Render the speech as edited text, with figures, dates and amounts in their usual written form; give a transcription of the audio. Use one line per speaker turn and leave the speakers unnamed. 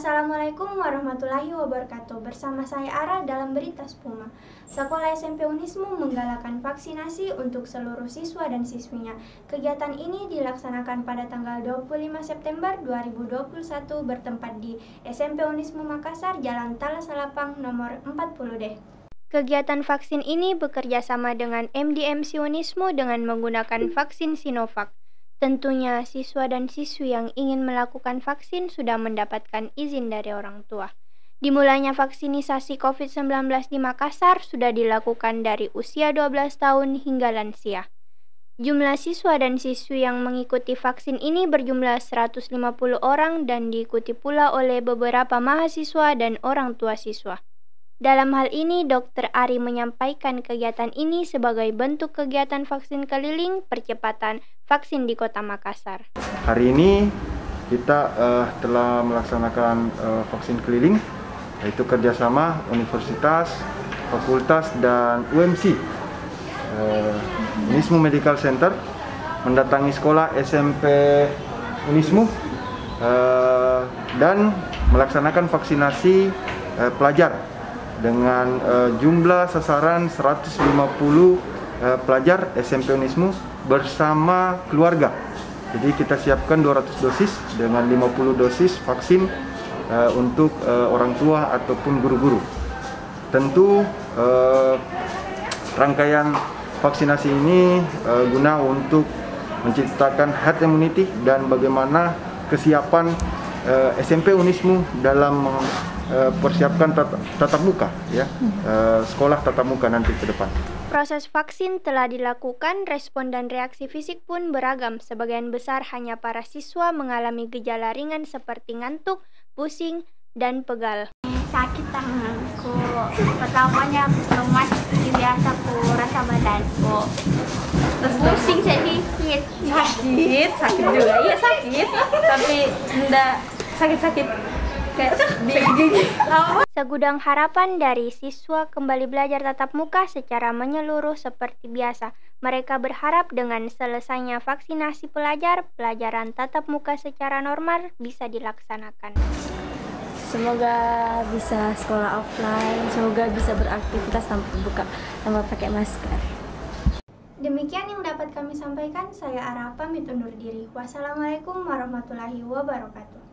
Assalamualaikum warahmatullahi wabarakatuh. Bersama saya Ara dalam Berita Spuma. Sekolah SMP Unismu menggalakkan vaksinasi untuk seluruh siswa dan siswinya. Kegiatan ini dilaksanakan pada tanggal 25 September 2021 bertempat di SMP Unismu Makassar, Jalan Talasalapang nomor 40D. Kegiatan vaksin ini bekerja sama dengan MDMC Unismu dengan menggunakan vaksin Sinovac. Tentunya siswa dan siswi yang ingin melakukan vaksin sudah mendapatkan izin dari orang tua. Dimulainya vaksinisasi COVID-19 di Makassar sudah dilakukan dari usia 12 tahun hingga lansia. Jumlah siswa dan siswi yang mengikuti vaksin ini berjumlah 150 orang dan diikuti pula oleh beberapa mahasiswa dan orang tua siswa. Dalam hal ini, Dr. Ari menyampaikan kegiatan ini sebagai bentuk kegiatan vaksin keliling percepatan vaksin di Kota Makassar.
Hari ini kita telah melaksanakan vaksin keliling, yaitu kerjasama Universitas, Fakultas, dan UMC. Unismu Medical Center mendatangi sekolah SMP Unismu dan melaksanakan vaksinasi pelajar dengan jumlah sasaran 150 pelajar SMP Unismu bersama keluarga. Jadi kita siapkan 200 dosis dengan 50 dosis vaksin untuk orang tua ataupun guru-guru. Tentu rangkaian vaksinasi ini guna untuk menciptakan herd immunity dan bagaimana kesiapan SMP Unismu dalam persiapkan tatap muka, ya, sekolah tatap muka nanti ke depan.
Proses vaksin telah dilakukan, respon dan reaksi fisik pun beragam. Sebagian besar hanya para siswa mengalami gejala ringan seperti ngantuk, pusing, dan pegal.
Sakit tanganku, pertamanya lemas, biasa ku rasa badanku. Terus pusing sedikit.
Sakit juga, iya sakit, tapi enggak sakit-sakit kayak gigi.
Segudang harapan dari siswa kembali belajar tatap muka secara menyeluruh seperti biasa. Mereka berharap dengan selesainya vaksinasi pelajar, pelajaran tatap muka secara normal bisa dilaksanakan.
Semoga bisa sekolah offline, semoga bisa beraktivitas tanpa pakai masker.
Demikian yang dapat kami sampaikan. Saya Ara pamit undur diri. Wassalamualaikum warahmatullahi wabarakatuh.